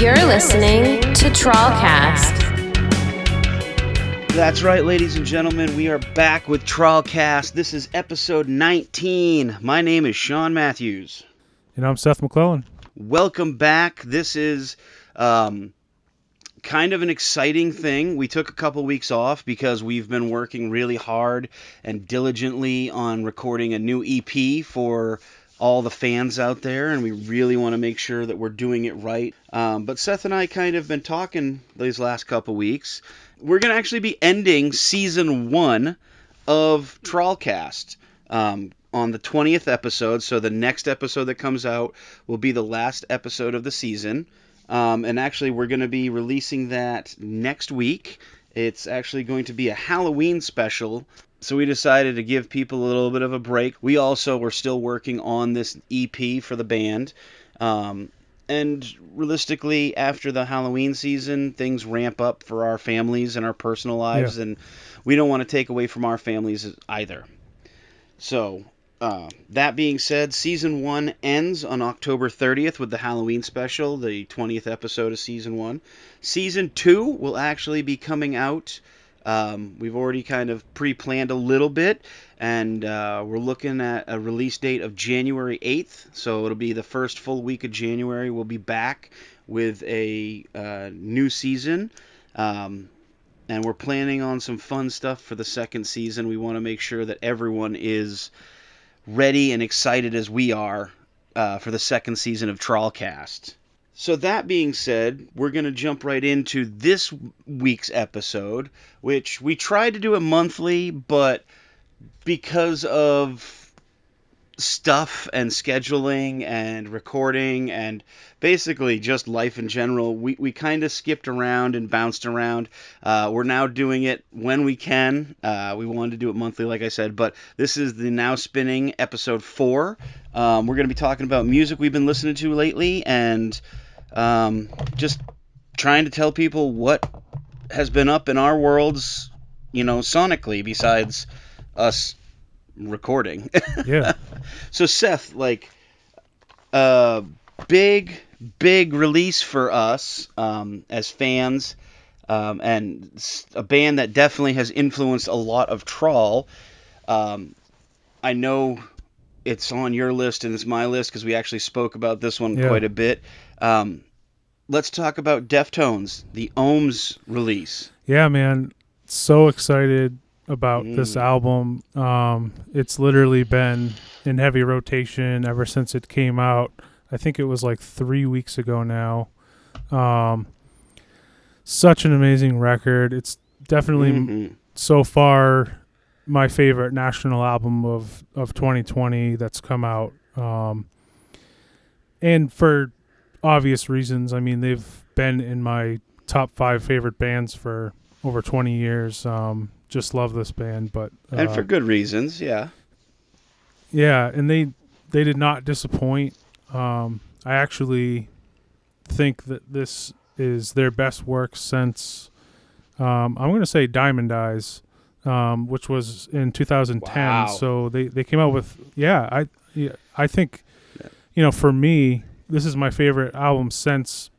You're listening to TrawlCast. That's right, ladies and gentlemen. We are back with TrawlCast. This is episode 19. My name is Sean Matthews. And I'm Seth McClellan. Welcome back. This is kind of an exciting thing. We took a couple weeks off because we've been working really hard and diligently on recording a new EP for all the fans out there, and we really want to make sure that we're doing it right. But Seth and I kind of been talking these last couple weeks. We're going to actually be ending season 1 of TrawlCast on the 20th episode. So the next episode that comes out will be the last episode of the season. And actually, we're going to be releasing that next week. It's actually going to be a Halloween special. So we decided to give people a little bit of a break. We also were still working on this EP for the band. And realistically, after the Halloween season, things ramp up for our families and our personal lives. Yeah. And we don't want to take away from our families either. So, that being said, season 1 ends on October 30th with the Halloween special, the 20th episode of season 1. Season 2 will actually be coming out. We've already kind of pre-planned a little bit, and we're looking at a release date of January 8th, so it'll be the first full week of January. We'll be back with a new season, and we're planning on some fun stuff for the second season. We want to make sure that everyone is ready and excited as we are for the second season of TrawlCast. So that being said, we're going to jump right into this week's episode, which we tried to do it monthly, but because of stuff and scheduling and recording and basically just life in general, we kind of skipped around and bounced around. We're now doing it when we can. We wanted to do it monthly, like I said, but this is the Now Spinning episode 4. We're going to be talking about music we've been listening to lately and just trying to tell people what has been up in our worlds, sonically, besides us recording. Yeah. So Seth, big release for us as fans, and a band that definitely has influenced a lot of Trawl. I know it's on your list and it's my list because we actually spoke about this one quite a bit. Let's talk about Deftones, the Ohms release. Yeah, man. So excited about this album. It's literally been in heavy rotation ever since it came out. I think it was like 3 weeks ago now. Such an amazing record. It's definitely so far my favorite national album of 2020 that's come out. And for obvious reasons. I mean, they've been in my top 5 favorite bands for over 20 years. Just love this band, but and for good reasons, yeah. Yeah, and they did not disappoint. I actually think that this is their best work since I'm going to say Diamond Eyes, which was in 2010. Wow. So they came out with I think for me, this is my favorite album since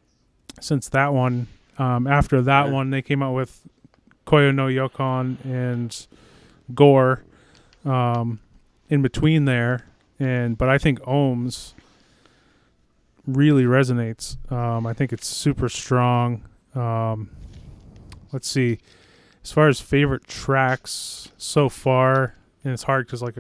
that one. After that one, they came out with Koyo no Yokon and Gore in between there. But I think Ohms really resonates. I think it's super strong. Let's see. As far as favorite tracks so far, and it's hard because I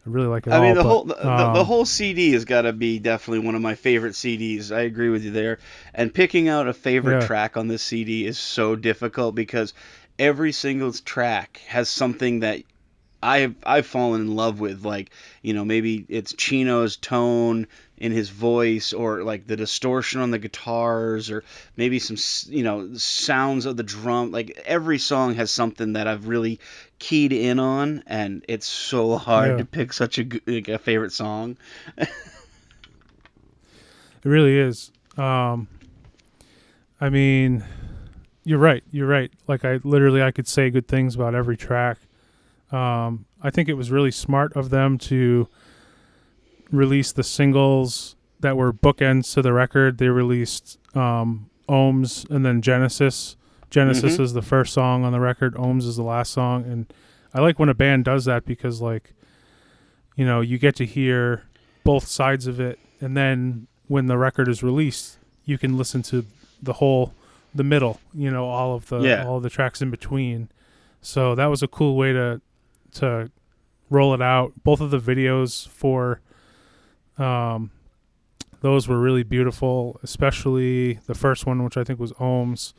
really like it all. I mean, the whole CD has got to be definitely one of my favorite CDs. I agree with you there. And picking out a favorite track on this CD is so difficult because every single track has something that I've fallen in love with. Like, maybe it's Chino's tone in his voice, or like the distortion on the guitars, or maybe some sounds of the drum. Like every song has something that I've really keyed in on, and it's so hard to pick such a favorite song. It really is. I mean, you're right. Like I could say good things about every track. I think it was really smart of them to release the singles that were bookends to the record. They released Ohms and then Genesis. Genesis is the first song on the record. Ohms is the last song. And I like when a band does that because, like, you know, you get to hear both sides of it. And then when the record is released, you can listen to the middle, you know, all of the tracks in between. So that was a cool way to roll it out. Both of the videos for those were really beautiful, especially the first one, which I think was Ohms.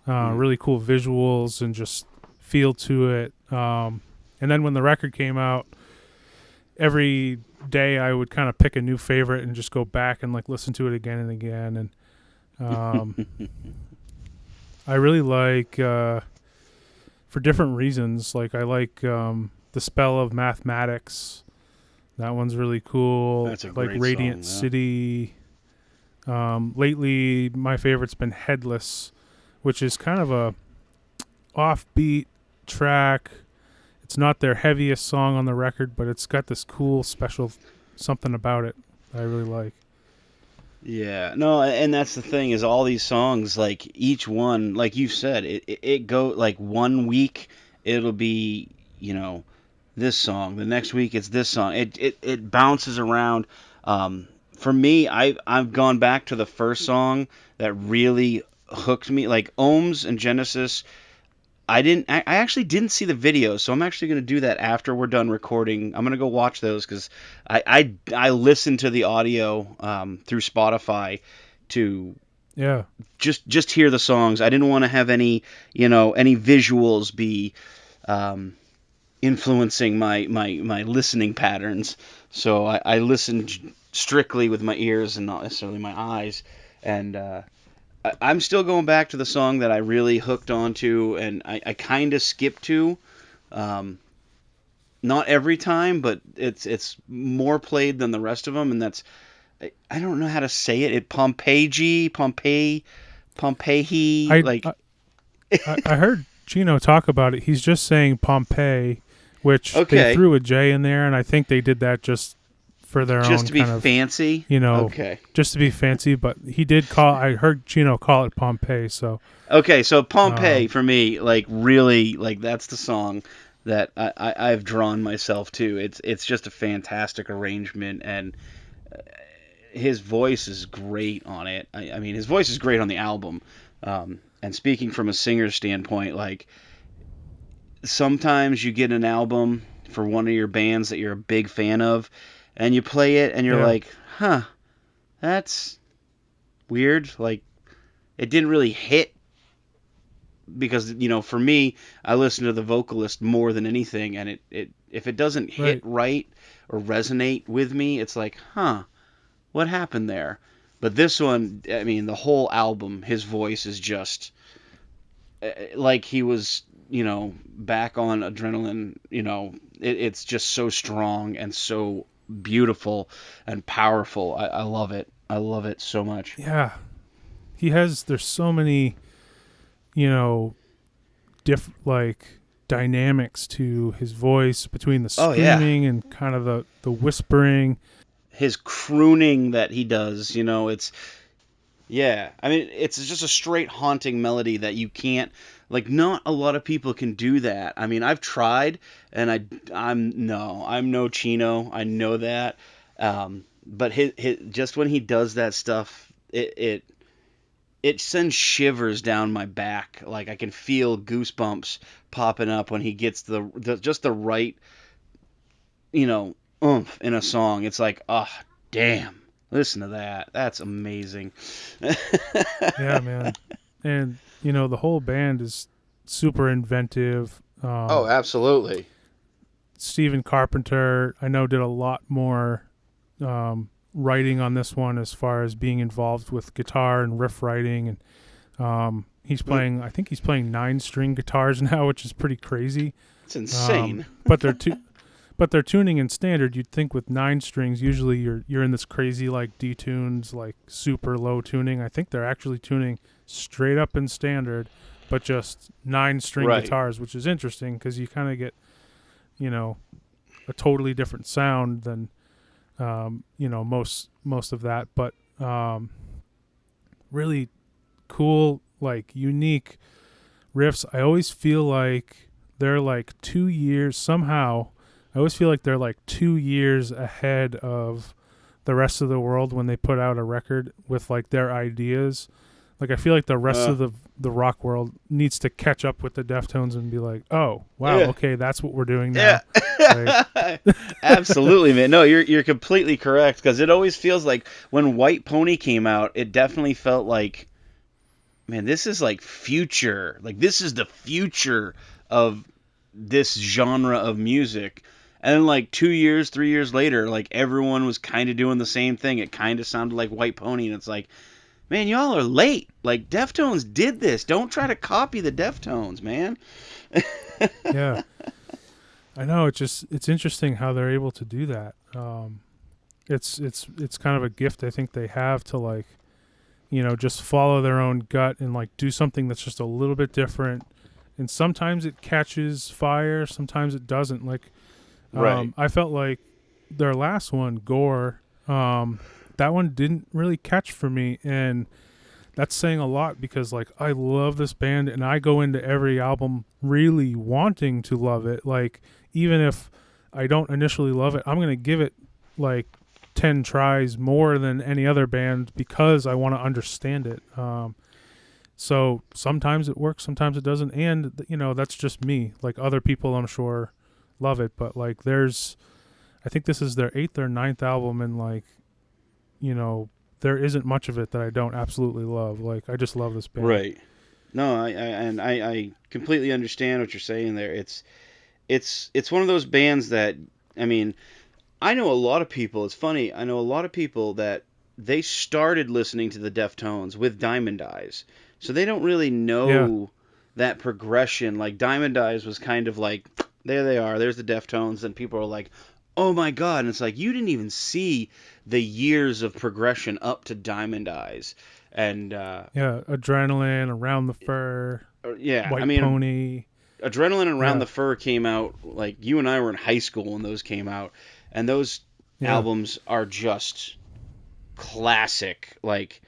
Really cool visuals and just feel to it. And then when the record came out, every day I would kind of pick a new favorite and just go back and like listen to it again and again. And I really like, for different reasons, like I like The Spell of Mathematics. That one's really cool. That's a like great Radiant song, yeah. City. Lately, my favorite's been Headless, which is kind of a offbeat track. It's not their heaviest song on the record, but it's got this cool special something about it that I really like. Yeah, no, and that's the thing is all these songs, like each one, like you said, it go like 1 week it'll be, you know, this song, the next week it's this song. It bounces around. For me, I've gone back to the first song that really hooked me, like Ohms and Genesis. I actually didn't see the video, so I'm actually going to do that after we're done recording. I'm going to go watch those because I listened to the audio through Spotify to just hear the songs. I didn't want to have any visuals be influencing my listening patterns. So I listened strictly with my ears and not necessarily my eyes. And I'm still going back to the song that I really hooked onto, and I kind of skipped to. Not every time, but it's more played than the rest of them, and that's I don't know how to say it. Pompeii. I heard Chino talk about it. He's just saying Pompeii, which they threw a J in there, and I think they did that just for their own just to be kind of fancy, just to be fancy. But he did I heard Chino call it Pompeii. So so Pompeii for me, like really, like that's the song that I've drawn myself to. It's just a fantastic arrangement, and his voice is great on it. I mean, his voice is great on the album. And speaking from a singer's standpoint, like sometimes you get an album for one of your bands that you're a big fan of, and you play it, and you're like, huh, that's weird. Like, it didn't really hit because, for me, I listen to the vocalist more than anything, and it if it doesn't hit right or resonate with me, it's like, huh, what happened there? But this one, I mean, the whole album, his voice is just like he was, back on adrenaline. It's just so strong and so beautiful and powerful. I love it. I love it so much. Yeah. There's so many, dynamics to his voice between the screaming and kind of the whispering. His crooning that he does, it's, I mean, it's just a straight haunting melody that you can't, not a lot of people can do that. I mean, I've tried, and I'm no Chino, I know that, but his just when he does that stuff, it sends shivers down my back. Like I can feel goosebumps popping up when he gets just the right, oomph in a song. It's like, oh, damn, listen to that. That's amazing. Yeah, man. And, the whole band is super inventive. Absolutely. Stephen Carpenter, I know, did a lot more writing on this one as far as being involved with guitar and riff writing. And he's playing, I think he's playing 9-string guitars now, which is pretty crazy. It's insane. But they're tuning in standard. You'd think with 9 strings, usually you're in this crazy detunes, super low tuning. I think they're actually tuning straight up in standard, but just 9-string guitars, which is interesting because you kind of get, a totally different sound than most of that, but really cool, like unique riffs. I always feel like they're like 2 years somehow. I always feel like they're like 2 years ahead of the rest of the world when they put out a record with like their ideas. Like I feel like the rest of the rock world needs to catch up with the Deftones and be like, oh wow, okay, that's what we're doing now. Like, absolutely, man. No, you're completely correct, because it always feels like when White Pony came out, it definitely felt like, man, this is like future. Like this is the future of this genre of music. And then like 2 years, 3 years later, like everyone was kind of doing the same thing. It kind of sounded like White Pony, and it's like, man, y'all are late. Like Deftones did this. Don't try to copy the Deftones, man. Yeah. I know, it's interesting how they're able to do that. It's kind of a gift I think they have to, like, just follow their own gut and like do something that's just a little bit different. And sometimes it catches fire, sometimes it doesn't. Like, right. I felt like their last one, Gore, that one didn't really catch for me, and that's saying a lot, because like I love this band and I go into every album really wanting to love it. Like even if I don't initially love it, I'm going to give it like 10 tries more than any other band because I want to understand it. So sometimes it works, sometimes it doesn't, and that's just me. Like other people I'm sure love it, but like I think this is their 8th or 9th album, and like there isn't much of it that I don't absolutely love. Like I just love this band. Right. No, I completely understand what you're saying there. It's one of those bands that, I mean, I know a lot of people. It's funny. I know a lot of people that they started listening to the Deftones with Diamond Eyes, so they don't really know that progression. Like Diamond Eyes was kind of like, there they are. There's the Deftones, and people are like, oh my god. And it's like, you didn't even see the years of progression up to Diamond Eyes. And Adrenaline, Around the Fur, White Pony. Adrenaline and Around the Fur came out, like, you and I were in high school when those came out, and those albums are just classic, like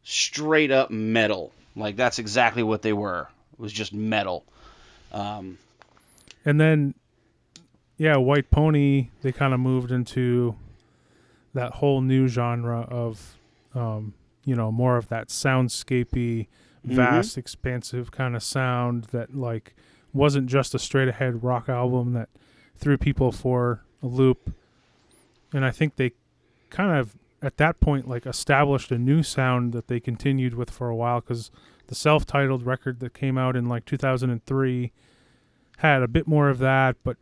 straight up metal. Like that's exactly what they were. It was just metal. And then White Pony, they kind of moved into that whole new genre of, more of that soundscapey, vast, expansive kind of sound that like wasn't just a straight ahead rock album that threw people for a loop. And I think they kind of at that point like established a new sound that they continued with for a while, because the self-titled record that came out in like 2003 had a bit more of that, but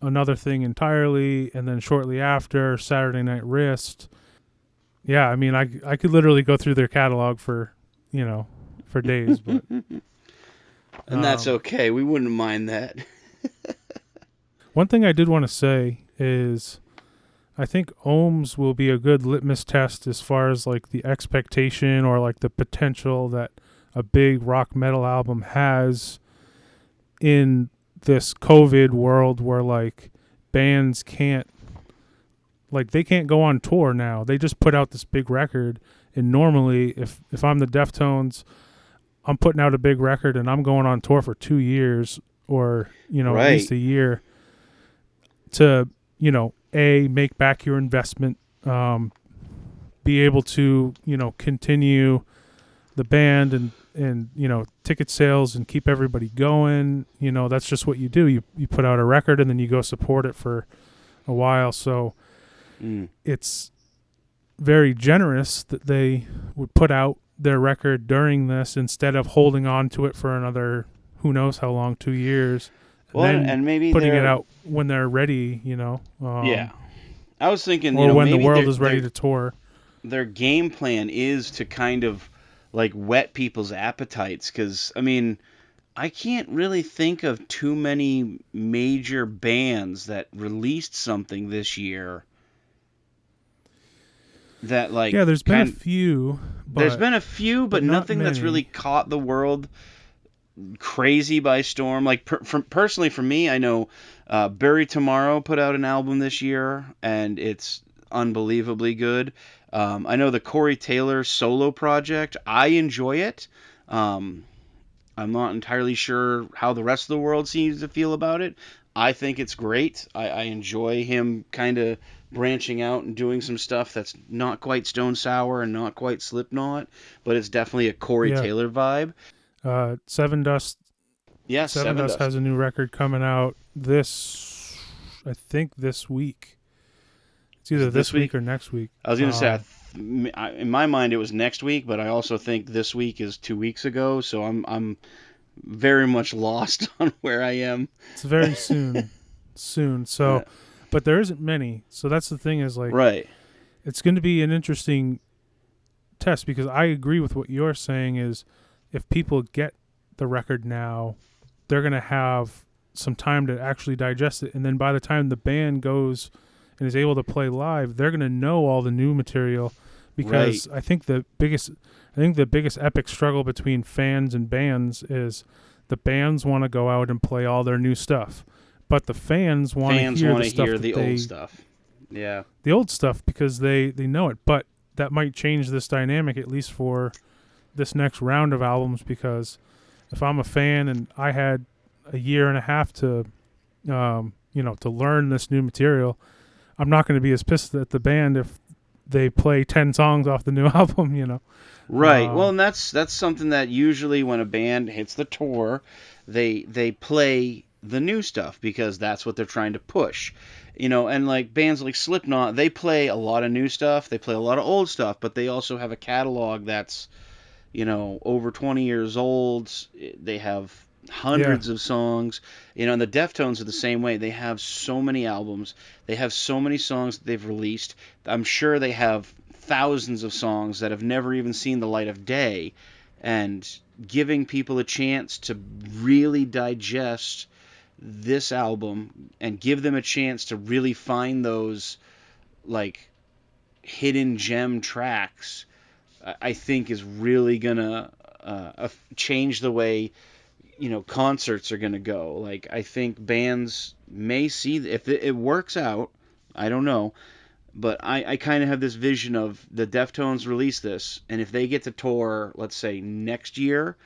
Another Thing entirely, and then shortly after Saturday Night Wrist. Yeah, I mean, I could literally go through their catalog for days, but and that's okay. We wouldn't mind that. One thing I did want to say is I think Ohms will be a good litmus test as far as like the expectation or like the potential that a big rock metal album has in this COVID world where like bands can't go on tour now. They just put out this big record, and normally if I'm the Deftones, I'm putting out a big record and I'm going on tour for 2 years or at least a year to make back your investment, be able to continue the band and ticket sales and keep everybody going. That's just what you do. You put out a record and then you go support it for a while. So it's very generous that they would put out their record during this instead of holding on to it for another who knows how long, 2 years. And maybe putting it out when they're ready, I was thinking, or when maybe the world is ready to tour. Their game plan is to kind of like whet people's appetites, because I mean, I can't really think of too many major bands that released something this year that like there's been a few, but nothing that's really caught the world crazy by storm. Like personally for me, I know Bury Tomorrow put out an album this year, and it's unbelievably good. I know the Corey Taylor solo project, I enjoy it. I'm not entirely sure how the rest of the world seems to feel about it. I think it's great. I enjoy him kind of branching out and doing some stuff that's not quite Stone Sour and not quite Slipknot, but it's definitely a Corey Taylor vibe. Seven Dust. Yes, Seven Dust has a new record coming out I think this week. It's either this week or next week. I was going to say, in my mind, it was next week, but I also think this week is 2 weeks ago, so I'm very much lost on where I am. It's very soon. So, but there isn't many. So that's the thing is, like, right. It's going to be an interesting test because I agree with what you're saying is if people get the record now, they're going to have some time to actually digest it. And then by the time the band goes and is able to play live, they're going to know all the new material because I think the biggest epic struggle between fans and bands is the bands want to go out and play all their new stuff, but the fans want to hear the old stuff. Yeah. The old stuff because they know it, but that might change this dynamic at least for this next round of albums because if I'm a fan and I had a year and a half to to learn this new material, I'm not going to be as pissed at the band if they play 10 songs off the new album, Right. Well, and that's something that usually when a band hits the tour, they play the new stuff because that's what they're trying to push. And like bands like Slipknot, they play a lot of new stuff, they play a lot of old stuff, but they also have a catalog that's, over 20 years old. They have hundreds of songs, and the Deftones are the same way. They have so many albums, they have so many songs that they've released. I'm sure they have thousands of songs that have never even seen the light of day, and giving people a chance to really digest this album and give them a chance to really find those like hidden gem tracks, I think is really gonna change the way concerts are gonna go. Like, I think bands may see if it works out. I don't know, but I kind of have this vision of the Deftones release this, and if they get to tour, let's say next year,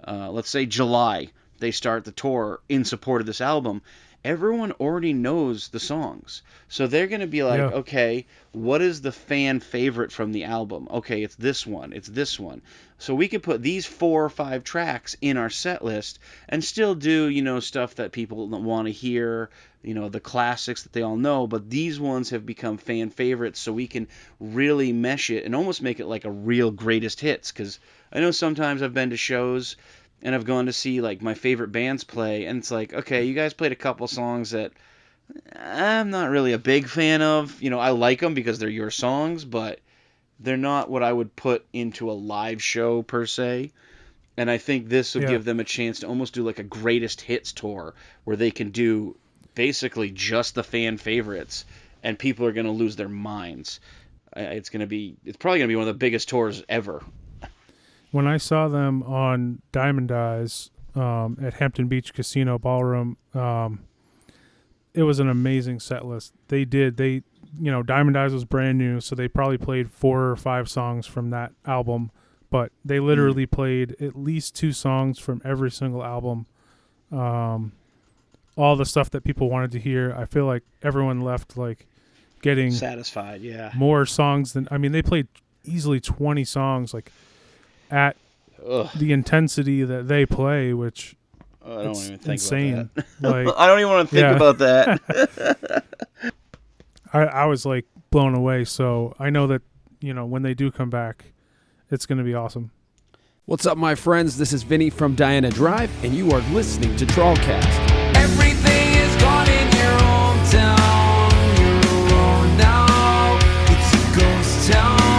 let's say July, they start the tour in support of this album. Everyone already knows the songs. So they're going to be like, okay, what is the fan favorite from the album? Okay, it's this one. It's this one. So we could put these 4 or 5 tracks in our set list and still do, stuff that people want to hear, the classics that they all know. But these ones have become fan favorites, so we can really mesh it and almost make it like a real greatest hits. Because I know sometimes I've been to shows and I've gone to see like my favorite bands play, and it's like, okay, you guys played a couple songs that I'm not really a big fan of. I like them because they're your songs, but they're not what I would put into a live show per se. And I think this will give them a chance to almost do like a greatest hits tour where they can do basically just the fan favorites, and people are going to lose their minds. It's probably going to be one of the biggest tours ever. When I saw them on Diamond Eyes at Hampton Beach Casino Ballroom, it was an amazing set list. Diamond Eyes was brand new, so they probably played 4 or 5 songs from that album, but they literally played at least 2 songs from every single album. All the stuff that people wanted to hear. I feel like everyone left like getting satisfied, more songs than, they played easily 20 songs, like, at the intensity that they play, which I don't even think insane. About that. Like, I don't even want to think about that. I was like blown away. So I know that when they do come back, it's going to be awesome. What's up, my friends? This is Vinny from Donella Drive, and you are listening to TrawlCast. Everything is gone in your hometown. You're alone now. It's a ghost town.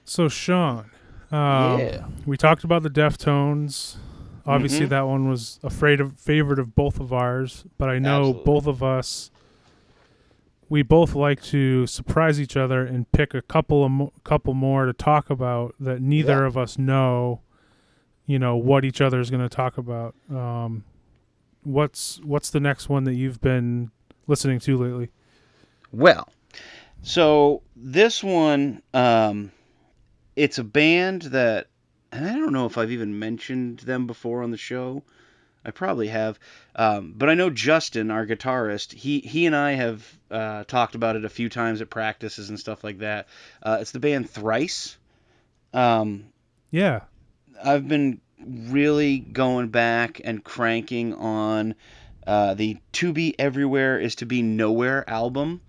So, Sean, we talked about the Deftones. Obviously, that one was a favorite of both of ours, but I know both of us we both like to surprise each other and pick a couple more to talk about that neither of us know, what each other is going to talk about. What's the next one that you've been listening to lately? Well, so this one, it's a band that, and I don't know if I've even mentioned them before on the show. I probably have. But I know Justin, our guitarist, he and I have talked about it a few times at practices and stuff like that. It's the band Thrice. Yeah. I've been really going back and cranking on the To Be Everywhere Is to Be Nowhere album.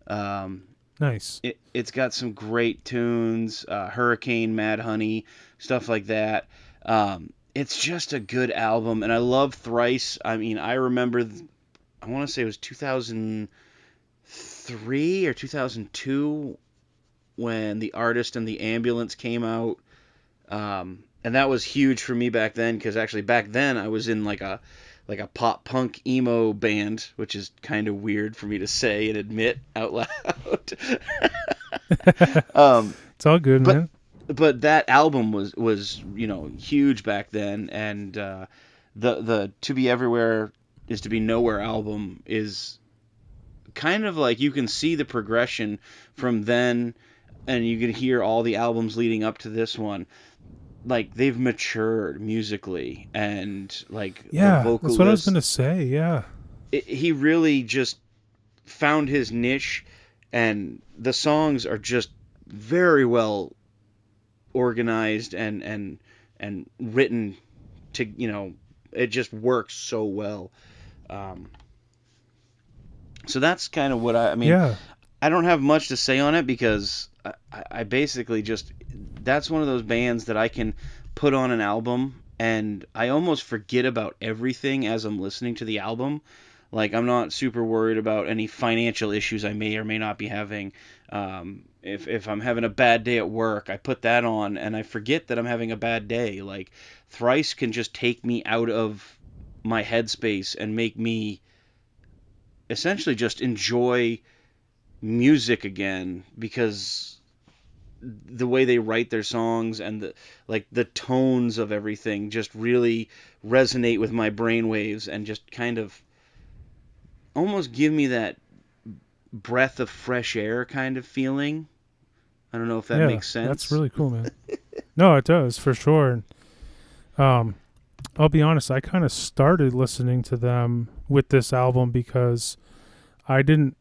Nice. It's got some great tunes, Hurricane, Mad Honey, stuff like that. It's just a good album, and I love Thrice. I mean, I remember, I want to say it was 2003 or 2002 when The Artist and the Ambulance came out. And that was huge for me back then, because actually back then I was in like a pop punk emo band, which is kind of weird for me to say and admit out loud. It's all good, man. But that album was huge back then, and the To Be Everywhere Is to Be Nowhere album is kind of like, you can see the progression from then, and you can hear all the albums leading up to this one. Like, they've matured musically, and like, yeah, the vocalist, that's what I was gonna say. Yeah, he really just found his niche, and the songs are just very well organized and written to, it just works so well. So that's kind of what I mean. Yeah. I don't have much to say on it, because I basically just, that's one of those bands that I can put on an album and I almost forget about everything as I'm listening to the album. Like, I'm not super worried about any financial issues I may or may not be having. If I'm having a bad day at work, I put that on and I forget that I'm having a bad day. Like, Thrice can just take me out of my headspace and make me essentially just enjoy music again, because the way they write their songs and the tones of everything just really resonate with my brainwaves and just kind of almost give me that breath of fresh air kind of feeling. I don't know if that makes sense. That's really cool, man. No, it does, for sure. I'll be honest, I kind of started listening to them with this album because I wasn't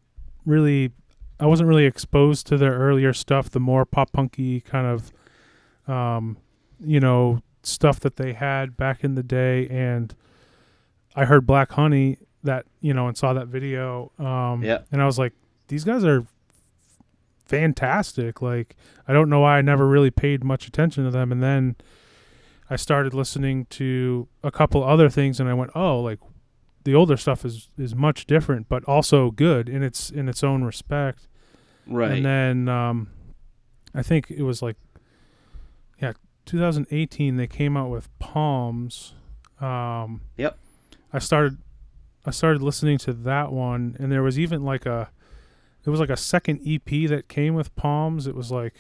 really exposed to their earlier stuff, the more pop-punky kind of, stuff that they had back in the day. And I heard Black Honey and saw that video. And I was like, these guys are fantastic. Like, I don't know why I never really paid much attention to them. And then I started listening to a couple other things and I went, oh, like, the older stuff is much different, but also good in its own respect. Right. And then I think it was 2018 they came out with Palms. Yep. I started listening to that one, and there was even a second EP that came with Palms. It was like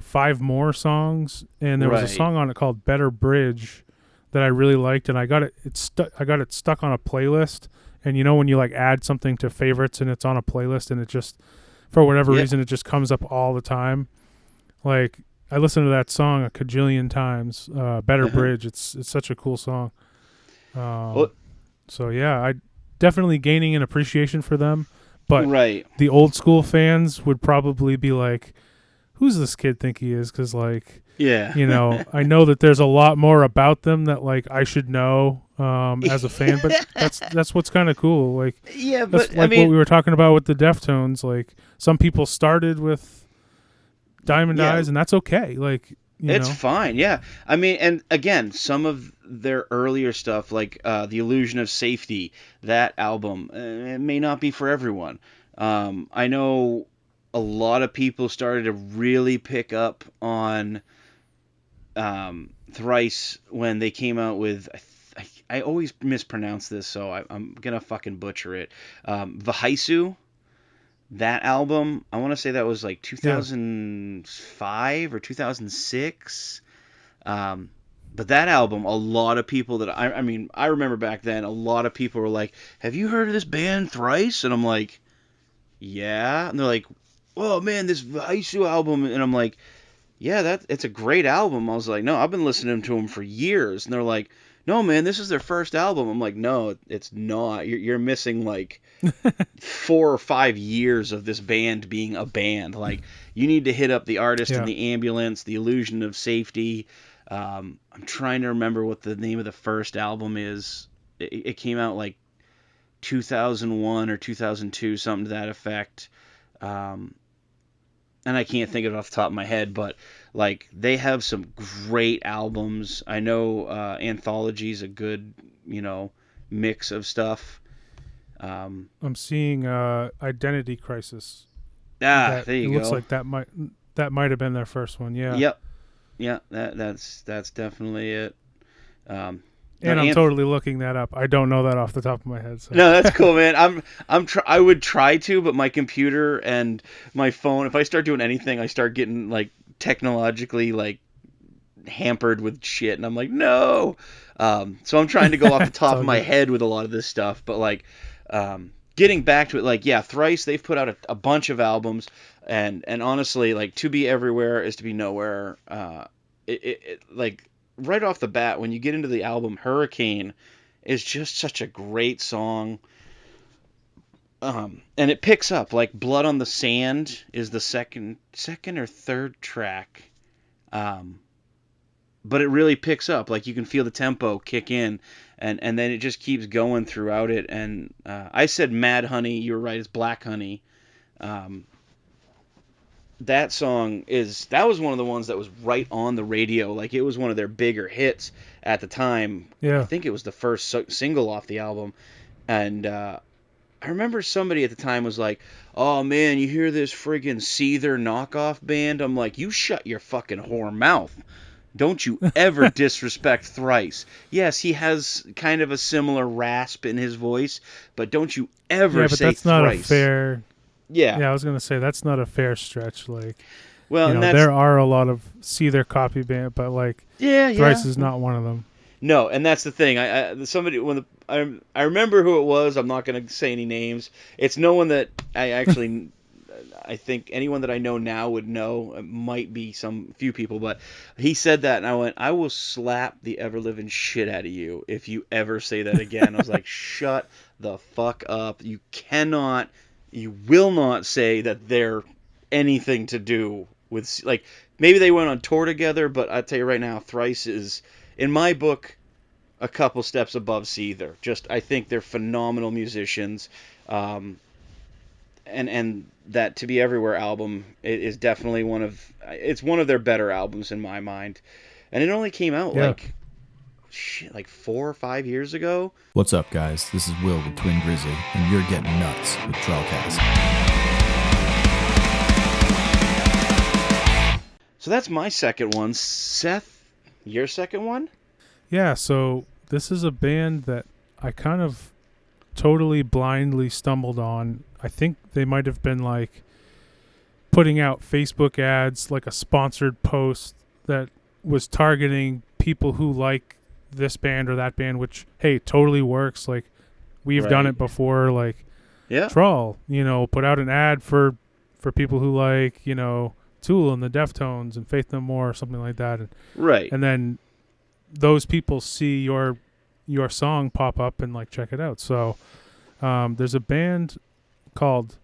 5 more songs, and there was a song on it called Better Bridge that I really liked, and I got it stuck on a playlist. And when you add something to favorites and it's on a playlist and it just, for whatever reason, it just comes up all the time. Like, I listened to that song a cajillion times. Better Bridge. It's such a cool song. So yeah, I definitely gaining an appreciation for them. But the old school fans would probably be like, who's this kid think he is? Because I know that there's a lot more about them that I should know as a fan, but that's what's kind of cool. Like, that's what we were talking about with the Deftones. Like, some people started with Diamond Eyes, and that's okay. Like, it's fine. Yeah. I mean, and again, some of their earlier stuff, like The Illusion of Safety, that album, it may not be for everyone. I know a lot of people started to really pick up on Thrice when they came out with, I always mispronounce this, so I'm gonna fucking butcher it. Vahaisu. that album, I want to say that was like 2005 or 2006. But that album, a lot of people that I mean, I remember back then, a lot of people were like, "Have you heard of this band Thrice?" And I'm like, "Yeah." And they're like, "Oh man, this Vaisu album." And I'm like, "Yeah, it's a great album." I was like, "No, I've been listening to them for years." And they're like, "No, man, this is their first album." I'm like, "No, it's not. You're missing like 4 or 5 years of this band being a band. Like, you need to hit up The Artist in the Ambulance, The Illusion of Safety." I'm trying to remember what the name of the first album is. It came out like 2001 or 2002, something to that effect. And I can't think of it off the top of my head, but like they have some great albums. I know Anthology's a good, mix of stuff. I'm seeing Identity Crisis. There you go. It looks like that might have been their first one. Yeah. Yep. Yeah, that's definitely it. And I'm totally looking that up. I don't know that off the top of my head. So. No, that's cool, man. I would try to, but my computer and my phone, if I start doing anything, I start getting like technologically like hampered with shit, and I'm like, no. So I'm trying to go off the top of my head with a lot of this stuff, but like, getting back to it, like, yeah, Thrice, they've put out a bunch of albums. And honestly, like, To Be Everywhere is to Be Nowhere. It like right off the bat, when you get into the album, Hurricane is just such a great song. And it picks up, like, Blood on the Sand is the second or third track. But it really picks up, like, you can feel the tempo kick in, and then it just keeps going throughout it. And I said Mad Honey, you were right, it's Black Honey. That song that was one of the ones that was right on the radio. Like, it was one of their bigger hits at the time. Yeah. I think it was the first single off the album. And I remember somebody at the time was like, "Oh man, you hear this friggin' Seether knockoff band?" I'm like, "You shut your fucking whore mouth. Don't you ever disrespect Thrice. Yes, he has kind of a similar rasp in his voice, but don't you ever say Thrice." Yeah, but that's not a fair... Yeah. Yeah, I was going to say, that's not a fair stretch. Like, well, and there are a lot of Seether copy band, but like, Thrice is not one of them. No, and that's the thing. I remember who it was. I'm not going to say any names. It's no one that I think anyone that I know now would know. It might be some few people, but he said that, and I went, "I will slap the ever-living shit out of you if you ever say that again." I was like, "Shut the fuck up. You will not say that they're anything to do with," like, maybe they went on tour together, but I'll tell you right now, Thrice is, in my book, a couple steps above Seether. I think they're phenomenal musicians. And that To Be Everywhere album is definitely one of their better albums in my mind. And it only came out like 4 or 5 years ago. What's up, guys? This is Will with Twin Grizzly, and you're getting nuts with TrawlCast. So that's my second one. Seth, your second one? Yeah, so this is a band that I kind of totally blindly stumbled on. I think they might have been like putting out Facebook ads, like a sponsored post that was targeting people who like this band or that band, which, hey, totally works. Like, we've done it before. Like, Trawl, put out an ad for people who like, Tool and the Deftones and Faith No More or something like that. And then those people see your song pop up and like check it out. So there's a band called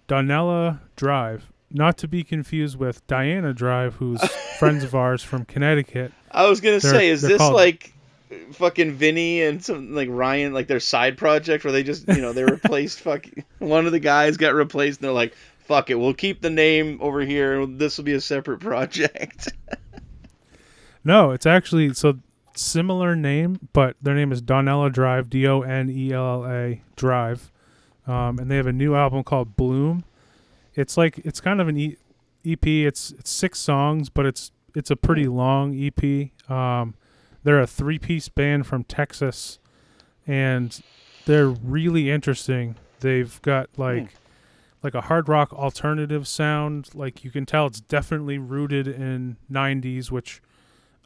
Donella Drive, not to be confused with Diana Drive, who's friends of ours from Connecticut. I was gonna say, is this like fucking Vinny and some like Ryan, like their side project where they just they replaced one of the guys got replaced and they're like, fuck it, we'll keep the name over here and this will be a separate project. No, it's actually similar name, but their name is Donella Drive, Donella Drive, and they have a new album called Bloom. It's kind of an EP. It's 6 songs, but it's a pretty long EP. They're a 3-piece band from Texas, and they're really interesting. They've got like a hard rock alternative sound. Like you can tell it's definitely rooted in 90s, which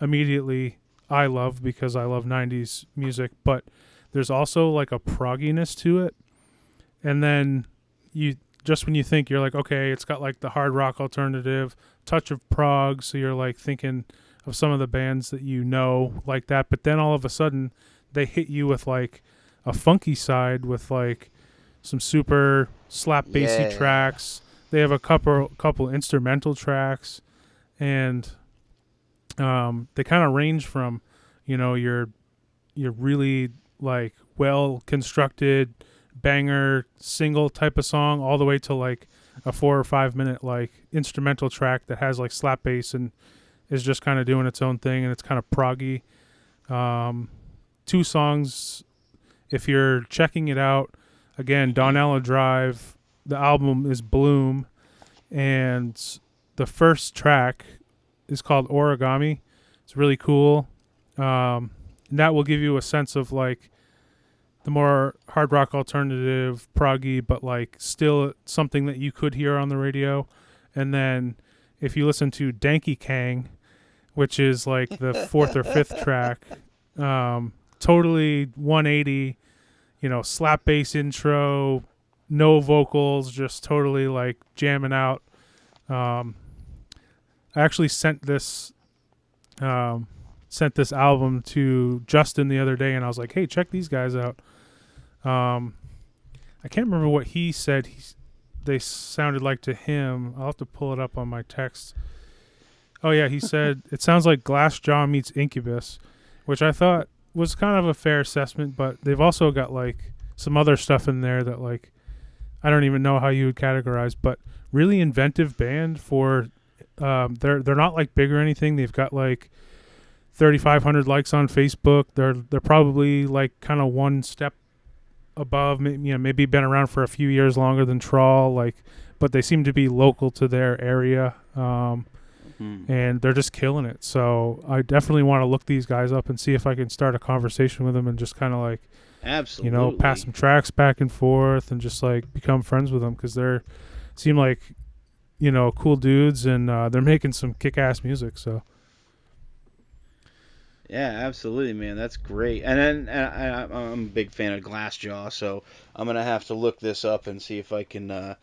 immediately I love because I love 90s music, but there's also like a progginess to it. And then you just when you think, you're like, okay, it's got like the hard rock alternative, touch of prog, so you're like thinking of some of the bands that you know like that, but then all of a sudden they hit you with like a funky side with like some super slap bassy tracks. They have a couple instrumental tracks, and they kind of range from, you know, your really like well constructed banger single type of song all the way to like a 4 or 5 minute like instrumental track that has like slap bass and is just kind of doing its own thing, and it's kind of proggy. 2 songs, if you're checking it out, again, Donella Drive, the album is Bloom, and the first track is called Origami. It's really cool. And that will give you a sense of like the more hard rock alternative, proggy, but like still something that you could hear on the radio. And then if you listen to Danky Kang, which is like the 4th or 5th track, totally 180, you know, slap bass intro, no vocals, just totally like jamming out. I actually sent this album to Justin the other day, and I was like, hey, check these guys out. I can't remember what he said they sounded like to him. I'll have to pull it up on my text. Oh, yeah, he said, it sounds like Glassjaw meets Incubus, which I thought was kind of a fair assessment, but they've also got like some other stuff in there that like I don't even know how you would categorize, but really inventive band for they're not like big or anything. They've got like 3,500 likes on Facebook. They're probably like kind of one step above, maybe been around for a few years longer than Trawl, like, but they seem to be local to their area. And they're just killing it. So I definitely want to look these guys up and see if I can start a conversation with them and just kind of like, absolutely, you know, pass some tracks back and forth and just like become friends with them, because they're seem like, you know, cool dudes, and they're making some kick-ass music. So yeah, absolutely, man, that's great. And then I'm a big fan of Glassjaw, so I'm gonna have to look this up and see if I can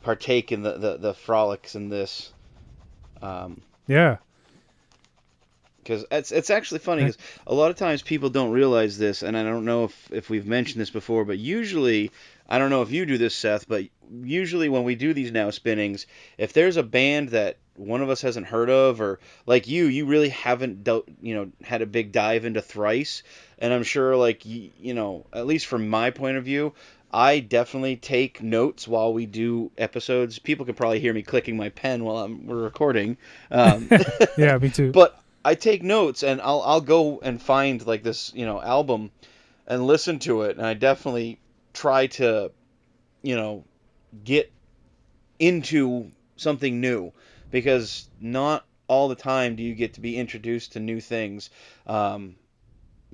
partake in the frolics in this. Yeah, because it's actually funny, because a lot of times people don't realize this, and I don't know if we've mentioned this before, but usually, I don't know if you do this, Seth, but usually when we do these now spinnings, if there's a band that one of us hasn't heard of, or like you really haven't had a big dive into Thrice, and I'm sure like you know, at least from my point of view, I definitely take notes while we do episodes. People can probably hear me clicking my pen while we're recording. yeah, me too. But I take notes, and I'll go and find like this, you know, album and listen to it, and I definitely try to, you know, get into something new, because not all the time do you get to be introduced to new things.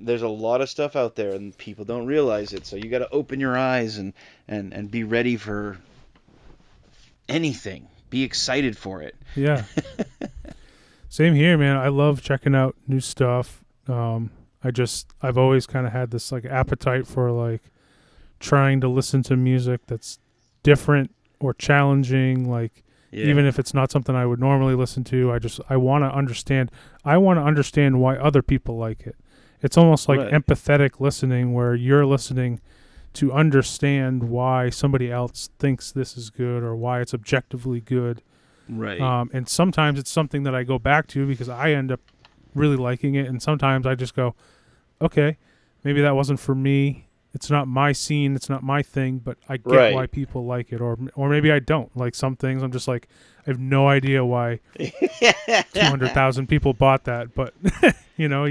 There's a lot of stuff out there, and people don't realize it. So you got to open your eyes and be ready for anything. Be excited for it. Yeah. Same here, man. I love checking out new stuff. I've always kind of had this like appetite for like trying to listen to music that's different or challenging. Like, even if it's not something I would normally listen to, I want to understand. I want to understand why other people like it. It's almost like empathetic listening, where you're listening to understand why somebody else thinks this is good, or why it's objectively good. Right. And sometimes it's something that I go back to because I end up really liking it, and sometimes I just go, okay, maybe that wasn't for me. It's not my scene. It's not my thing, but I get why people like it, or maybe I don't. Like some things, I'm just like, I have no idea why 200,000 people bought that, but you know.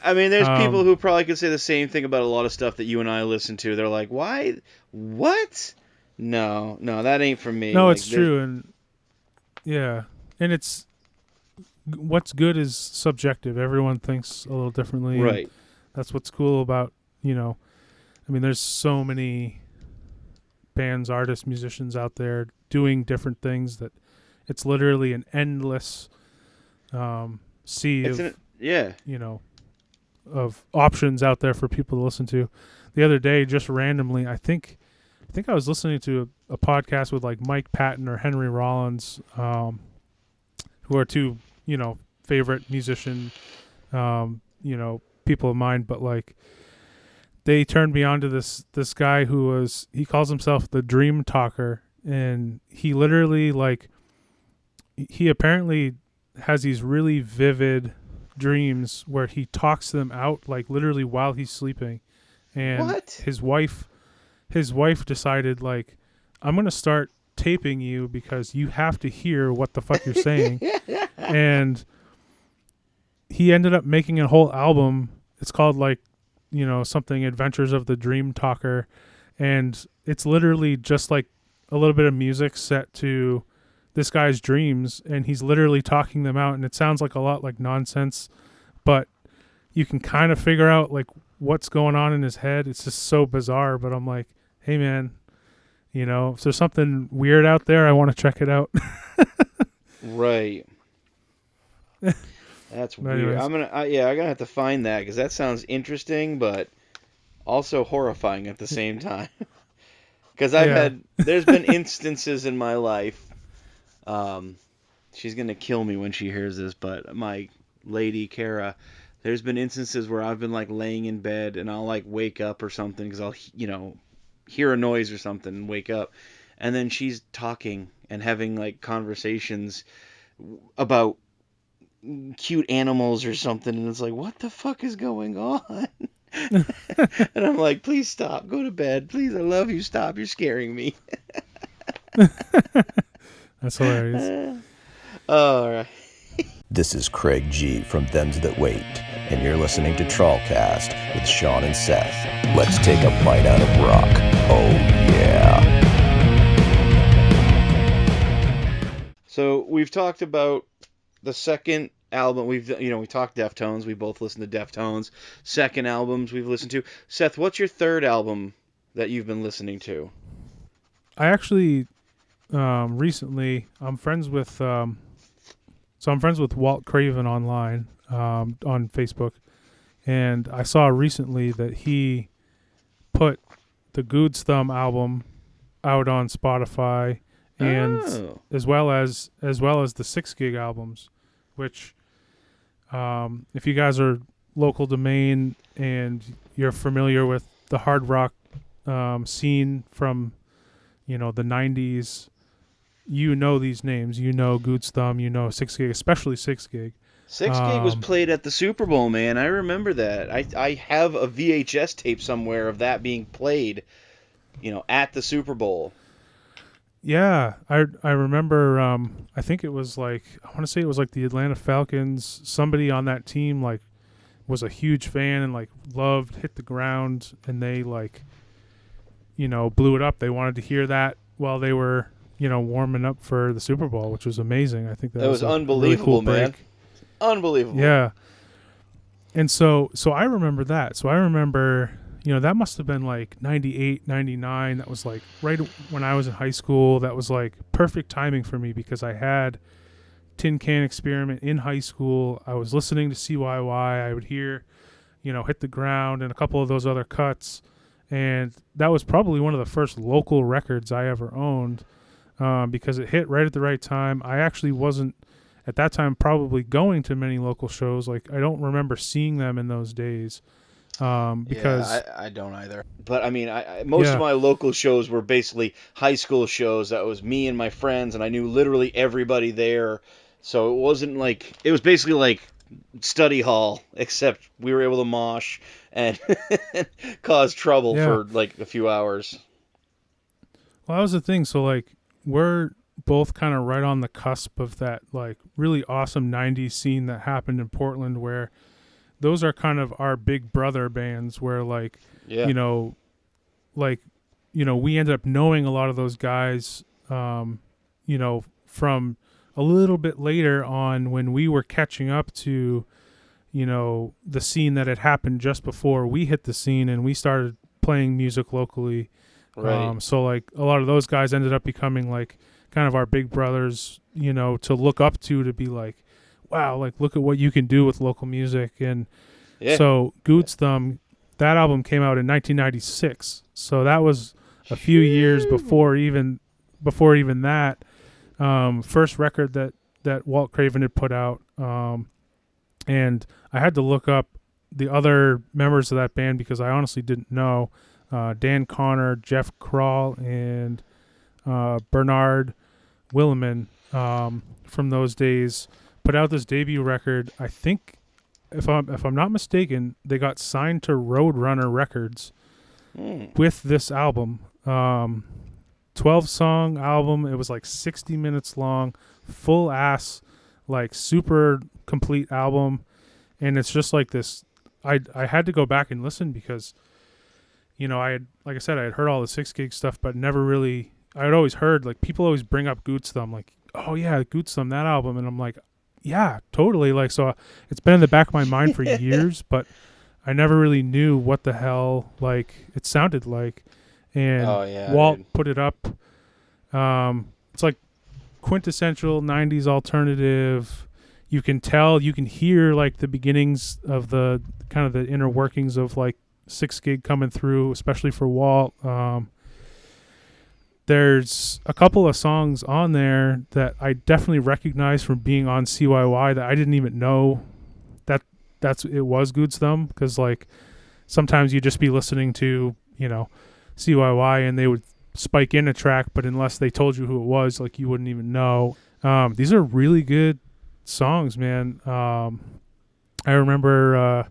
I mean, there's people who probably could say the same thing about a lot of stuff that you and I listen to. They're like, why? What? No, that ain't for me. No, like, it's true, and yeah, and it's what's good is subjective. Everyone thinks a little differently. That's what's cool about, you know. I mean, there's so many bands, artists, musicians out there doing different things that it's literally an endless sea of of options out there for people to listen to. The other day, just randomly, I think I was listening to a podcast with like Mike Patton or Henry Rollins, who are two, favorite musician, people of mine, but like they turned me on to this guy he calls himself the Dream Talker, and he literally he apparently has these really vivid dreams where he talks them out like literally while he's sleeping. And his wife decided I'm going to start taping you because you have to hear what the fuck you're saying. And he ended up making a whole album. It's called something Adventures of the Dream Talker, and it's literally just like a little bit of music set to this guy's dreams, and he's literally talking them out, and it sounds like a lot like nonsense, but you can kind of figure out what's going on in his head. It's just so bizarre, but I'm like, hey man, if there's something weird out there, I want to check it out. Right. That's weird. I'm gonna have to find that because that sounds interesting, but also horrifying at the same time. Because there's been instances in my life. She's gonna kill me when she hears this, but my lady Kara, there's been instances where I've been laying in bed and I'll wake up or something because I'll hear a noise or something and wake up, and then she's talking and having conversations about cute animals or something, and it's what the fuck is going on? And I'm like, please stop, go to bed, please, I love you, stop, you're scaring me. That's hilarious. All right. This is Craig G from Thems That Wait, and you're listening to TrawlCast with Sean and Seth. Let's take a bite out of rock. Oh yeah. So we've talked about the second album. We talked Deftones. We both listened to Deftones. Second albums we've listened to. Seth, what's your third album that you've been listening to? I actually recently I'm friends with Walt Craven online on Facebook, and I saw recently that he put the Gouds Thumb album out on Spotify, and as well as the 6 Gig albums, which if you guys are local domain and you're familiar with the hard rock scene from the 90s, these names, Gouds Thumb, 6 Gig, especially 6 Gig. 6 Gig was played at the Super Bowl, man. I remember that. I have a VHS tape somewhere of that being played, at the Super Bowl. Yeah, I remember. I think it was I want to say it was the Atlanta Falcons. Somebody on that team was a huge fan and loved Hit the Ground, and they blew it up. They wanted to hear that while they were warming up for the Super Bowl, which was amazing. I think that was unbelievable, really cool man. Unbelievable. Yeah. And so I remember that. So I remember, that must have been 98, 99. That was right when I was in high school. That was perfect timing for me because I had Tin Can Experiment in high school. I was listening to CYY. I would hear, Hit the Ground and a couple of those other cuts. And that was probably one of the first local records I ever owned because it hit right at the right time. I actually wasn't, at that time, probably going to many local shows. I don't remember seeing them in those days. Because I don't either. But I mean, most of my local shows were basically high school shows. That was me and my friends, and I knew literally everybody there. So it wasn't it was basically study hall, except we were able to mosh and cause trouble for a few hours. Well, that was the thing. So we're both kind of right on the cusp of that really awesome 90s scene that happened in Portland, where those are kind of our big brother bands where we ended up knowing a lot of those guys, from a little bit later on when we were catching up to, the scene that had happened just before we hit the scene and we started playing music locally. Right. So like a lot of those guys ended up becoming like kind of our big brothers, you know, to look up to be like, wow, like look at what you can do with local music. And so Gouds Thumb, that album came out in 1996. So that was a few years before even that first record that Walt Craven had put out. And I had to look up the other members of that band because I honestly didn't know. Dan Connor, Jeff Trawl, and Bernard Willeman from those days put out this debut record. I think, if I'm not mistaken, they got signed to Roadrunner Records with this album. 12-song album. It was like 60 minutes long, full ass, like super complete album. And it's just like this. I had to go back and listen because, you know, I had heard all the 6 Gig stuff, but never really. I had always heard, like, people always bring up Gouds Thumb, like, oh yeah, Gouds Thumb, that album, and I'm like, yeah, totally. Like, so it's been in the back of my mind for years, but I never really knew what the hell like it sounded like. And Walt put it up. It's like quintessential 90s alternative. You can hear like the beginnings of the kind of the inner workings of like 6 Gig coming through, especially for Walt. There's a couple of songs on there that I definitely recognize from being on CYY that I didn't even know that it was Gouds Thumb, because like sometimes you just be listening to, you know, CYY and they would spike in a track, but unless they told you who it was, like you wouldn't even know. These are really good songs, man. I remember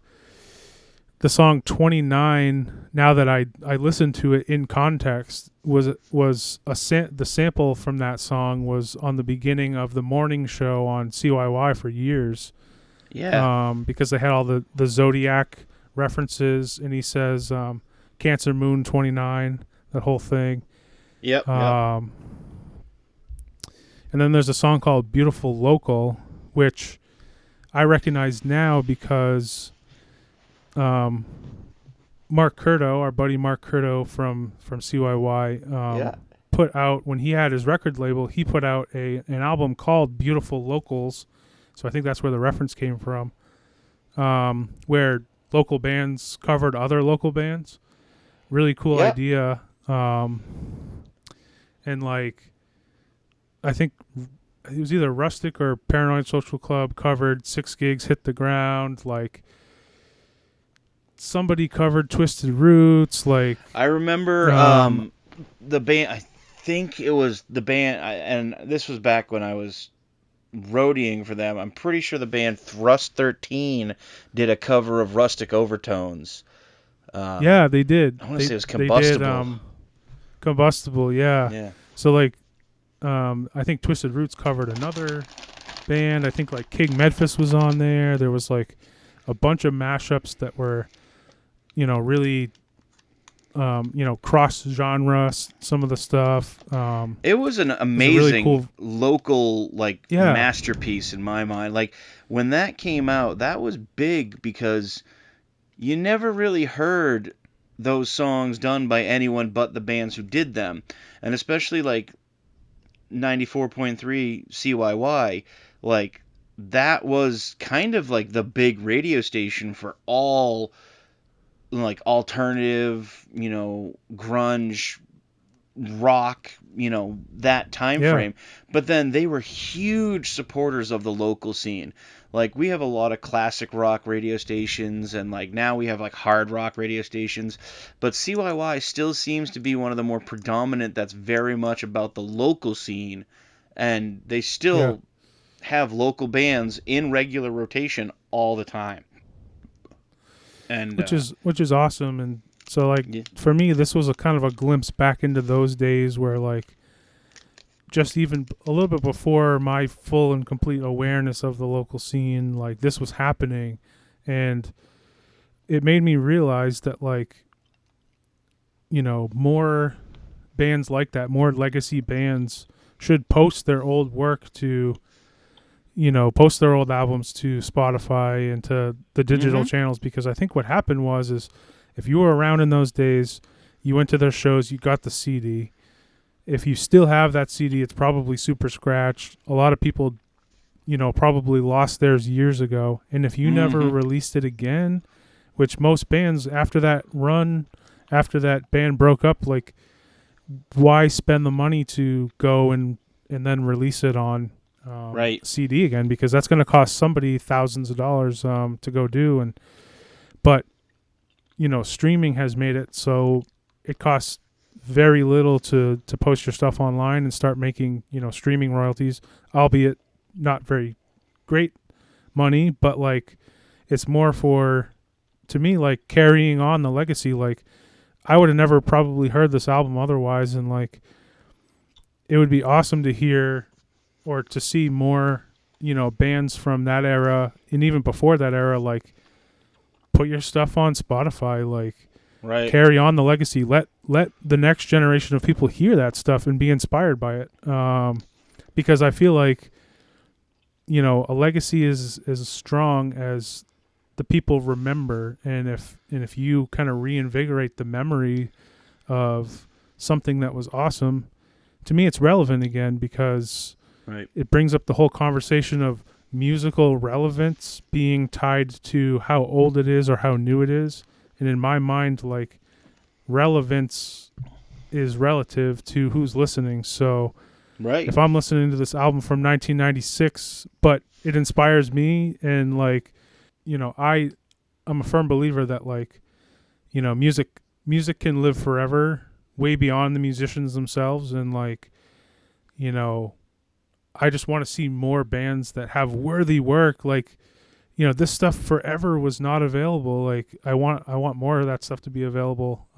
the song 29, now that I listened to it in context, the sample from that song was on the beginning of the morning show on CYY for years. Yeah. Because they had all the Zodiac references, and he says Cancer Moon 29, that whole thing. Yep. And then there's a song called Beautiful Local, which I recognize now because Mark Curto, our buddy Mark Curto from CYY, put out, when he had his record label, he put out an album called Beautiful Locals. So I think that's where the reference came from, where local bands covered other local bands. Really cool idea. And like, I think it was either Rustic or Paranoid Social Club covered 6 Gigs Hit the Ground. Like, somebody covered Twisted Roots. Like, I remember the band. I think it was the band, and this was back when I was roadieing for them. I'm pretty sure the band Thrust 13 did a cover of Rustic Overtones. Yeah, they did. I want to say it was Combustible. They did, Combustible, yeah. Yeah. So like, I think Twisted Roots covered another band. I think like King Medfist was on there. There was like a bunch of mashups that were, you know, really, cross genre. Some of the stuff. It was an amazing, really cool local masterpiece in my mind. Like when that came out, that was big because you never really heard those songs done by anyone but the bands who did them, and especially like 94.3 CYY, like that was kind of like the big radio station for all like alternative, you know, grunge, rock, you know, that time frame. But then they were huge supporters of the local scene. Like we have a lot of classic rock radio stations, and like now we have like hard rock radio stations, but CYY still seems to be one of the more predominant that's very much about the local scene, and they still have local bands in regular rotation all the time. And which is awesome. And so like for me, this was a kind of a glimpse back into those days where like just even a little bit before my full and complete awareness of the local scene, like this was happening, and it made me realize that like, you know, more bands like that, more legacy bands should post their old work to, you know, post their old albums to Spotify and to the digital channels, because I think what happened is if you were around in those days You went to their shows, you got the CD. If you still have that CD, it's probably super scratched. A lot of people, probably lost theirs years ago. And if you never released it again, which most bands after that band broke up, like, why spend the money to go and then release it on CD again? Because that's going to cost somebody thousands of dollars to go do. But streaming has made it so it costs very little to post your stuff online and start making streaming royalties, albeit not very great money, but like it's more for, to me, like carrying on the legacy. Like, I would have never probably heard this album otherwise, and like it would be awesome to hear or to see more, bands from that era and even before that era, like put your stuff on Spotify, like carry on the legacy. Let the next generation of people hear that stuff and be inspired by it. Because I feel like, a legacy is as strong as the people remember, and if you kind of reinvigorate the memory of something that was awesome, to me it's relevant again, because it brings up the whole conversation of musical relevance being tied to how old it is or how new it is. And in my mind, like, relevance is relative to who's listening. So if I'm listening to this album from 1996 but it inspires me, and like, I'm a firm believer that, like, music can live forever, way beyond the musicians themselves. And like, I just want to see more bands that have worthy work. Like, this stuff forever was not available. Like, I want more of that stuff to be available.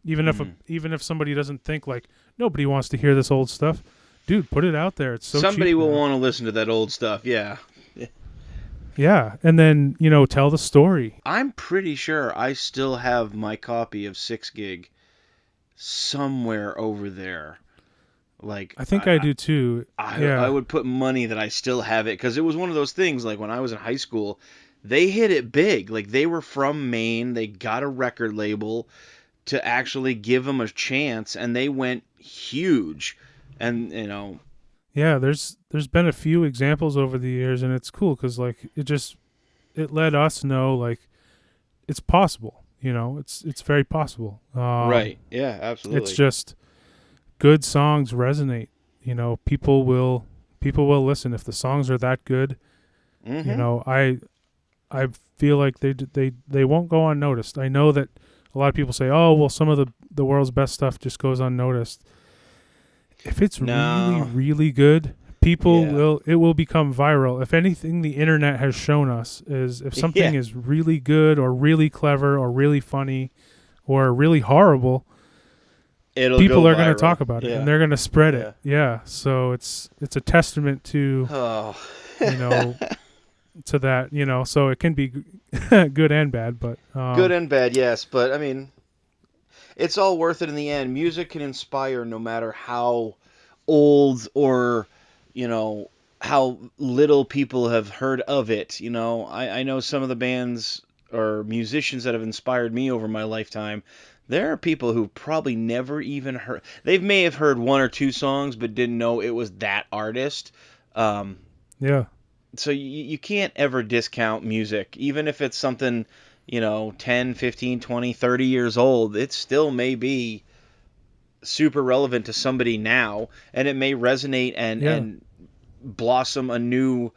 Even if somebody doesn't think, like, nobody wants to hear this old stuff, dude, put it out there. It's so somebody cheap will now. want to listen to that old stuff. Yeah. Yeah, and then, tell the story. I'm pretty sure I still have my copy of 6 Gig somewhere over there. Like, I think I do too. I would put money that I still have it, because it was one of those things, like when I was in high school, they hit it big. Like, they were from Maine, they got a record label to actually give them a chance, and they went huge. And, Yeah, there's been a few examples over the years, and it's cool because, like, it let us know, like, it's possible. It's very possible. Right. Yeah, absolutely. It's just good songs resonate. People will listen if the songs are that good. I feel like they won't go unnoticed. I know that a lot of people say, oh, well, some of the world's best stuff just goes unnoticed. If it's really, really good, it will become viral. If anything, the internet has shown us is if something is really good or really clever or really funny or really horrible, people are going to talk about it and they're going to spread it. Yeah. So it's a testament to, to that, so it can be good and bad, but good and bad. Yes. But I mean, it's all worth it in the end. Music can inspire no matter how old or, how little people have heard of it. I know some of the bands or musicians that have inspired me over my lifetime. There are people who probably never even heard. They may have heard 1 or 2 songs, but didn't know it was that artist. Yeah. So you can't ever discount music, even if it's something, 10, 15, 20, 30 years old. It still may be super relevant to somebody now, and it may resonate and blossom a new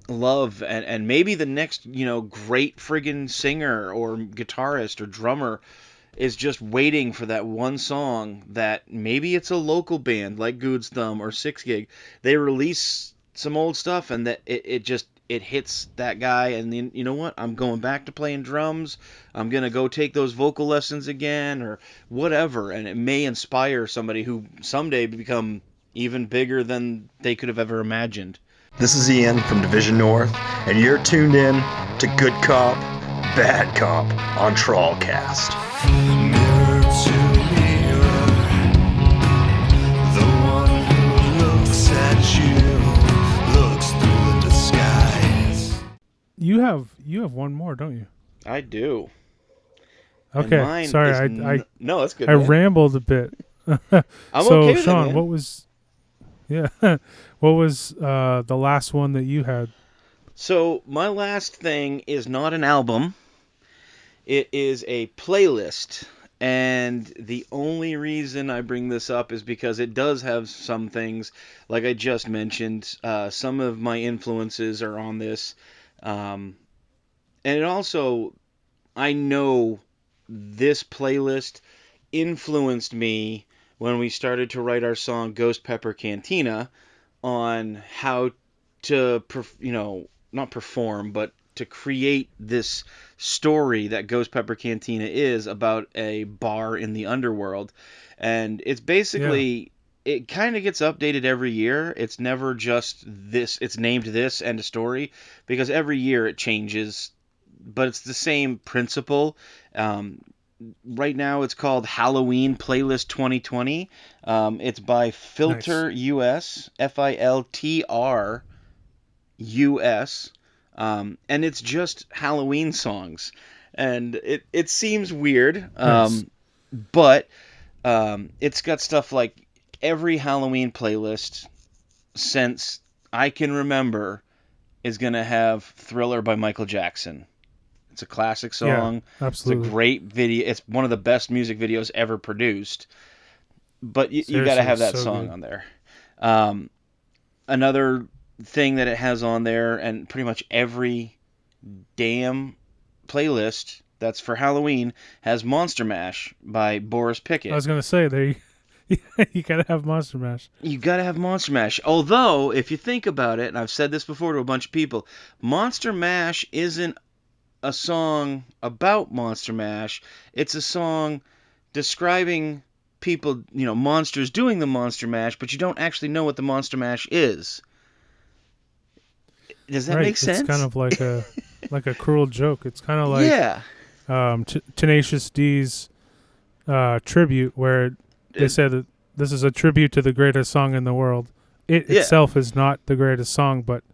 love, and maybe the next great friggin' singer or guitarist or drummer is just waiting for that one song that maybe it's a local band like Gouds Thumb or 6 Gig. They release some old stuff and that it hits that guy, and then, you know what, I'm going back to playing drums, I'm going to go take those vocal lessons again or whatever, and it may inspire somebody who someday become even bigger than they could have ever imagined. This is Ian from Division North, and you're tuned in to Good Cop, Bad Cop on TrawlCast. Mirror to mirror, the one who looks at you looks through the disguise. You have one more, don't you? I do. And Okay, mine sorry, is no, that's good. I man. rambled a bit. I'm So, okay with Sean, it, man. what was the last one that you had? So my last thing is not an album. It is a playlist. And the only reason I bring this up is because it does have some things, like I just mentioned. Some of my influences are on this. And it also, I know this playlist influenced me when we started to write our song Ghost Pepper Cantina on how to, not perform, but to create this story that Ghost Pepper Cantina is about a bar in the underworld. And it's basically, it kind of gets updated every year. It's never just this, it's named this and a story, because every year it changes, but it's the same principle. Right now it's called Halloween Playlist 2020. It's by Filter US, Filter US. And it's just Halloween songs. And it seems weird, but it's got stuff like every Halloween playlist since I can remember is going to have Thriller by Michael Jackson. It's a classic song. Yeah, absolutely. It's a great video. It's one of the best music videos ever produced. But you got to Seriously, have that so song good. on there. Another thing that it has on there, and pretty much every damn playlist that's for Halloween has Monster Mash by Boris Pickett. I was gonna say you gotta have Monster Mash. You gotta have Monster Mash. Although, if you think about it, and I've said this before to a bunch of people, Monster Mash isn't a song about Monster Mash. It's a song describing people, monsters doing the Monster Mash, but you don't actually know what the Monster Mash is. Does that make sense? It's kind of like a cruel joke. It's kind of like Tenacious D's tribute, where they said that this is a tribute to the greatest song in the world. It itself is not the greatest song, but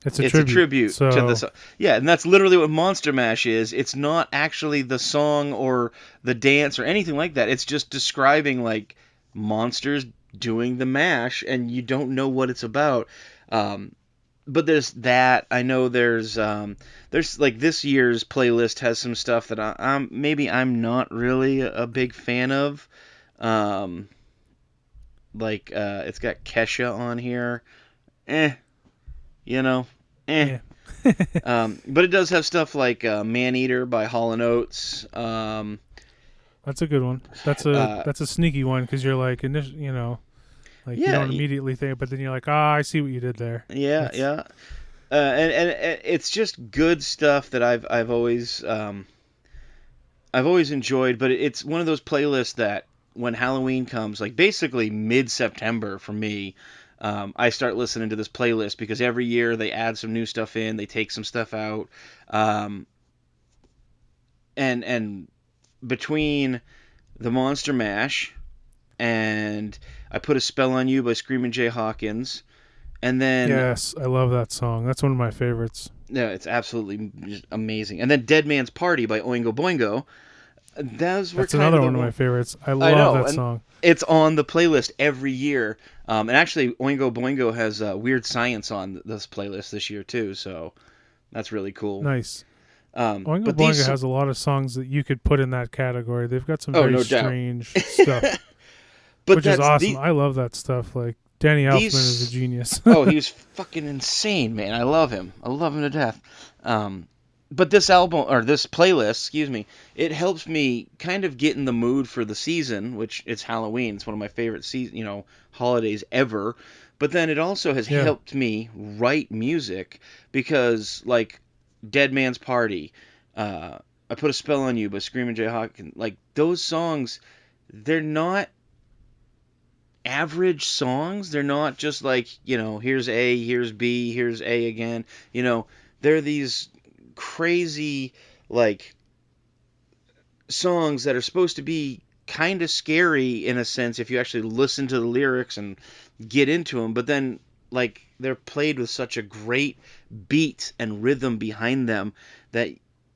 it's a tribute to the song. Yeah, and that's literally what Monster Mash is. It's not actually the song or the dance or anything like that. It's just describing like monsters doing the mash, and you don't know what it's about. But there's that. I know there's like this year's playlist has some stuff that I'm not really a big fan of. It's got Kesha on here. Yeah. But it does have stuff like Maneater by Hall & Oates. That's a good one. That's a sneaky one, because you're like, you don't immediately think, but then you're like, I see what you did there. Yeah. And it's just good stuff that I've always enjoyed. But it's one of those playlists that when Halloween comes, like basically mid-September for me, I start listening to this playlist, because every year they add some new stuff in, they take some stuff out, and between the Monster Mash and I Put a Spell on You by Screamin' Jay Hawkins, and then yes, I love that song. That's one of my favorites. Yeah, it's absolutely just amazing. And then Dead Man's Party by Oingo Boingo. That's another one of my favorites. I love that song. It's on the playlist every year. And actually, Oingo Boingo has Weird Science on this playlist this year, too. So that's really cool. Nice. Oingo Boingo has a lot of songs that you could put in that category. They've got some very strange stuff, which is awesome. I love that stuff. Like, Danny Elfman is a genius. He was fucking insane, man. I love him. I love him to death. But this album, or this playlist, it helps me kind of get in the mood for the season, which it's Halloween. It's one of my favorite holidays ever. But then it also has helped me write music, because, like, Dead Man's Party, I Put a Spell on You by Screamin' Jay Hawkins, like, those songs, they're not average songs. They're not just like, here's A, here's B, here's A again. They're these crazy, like, songs that are supposed to be kind of scary in a sense if you actually listen to the lyrics and get into them, but then, like, they're played with such a great beat and rhythm behind them that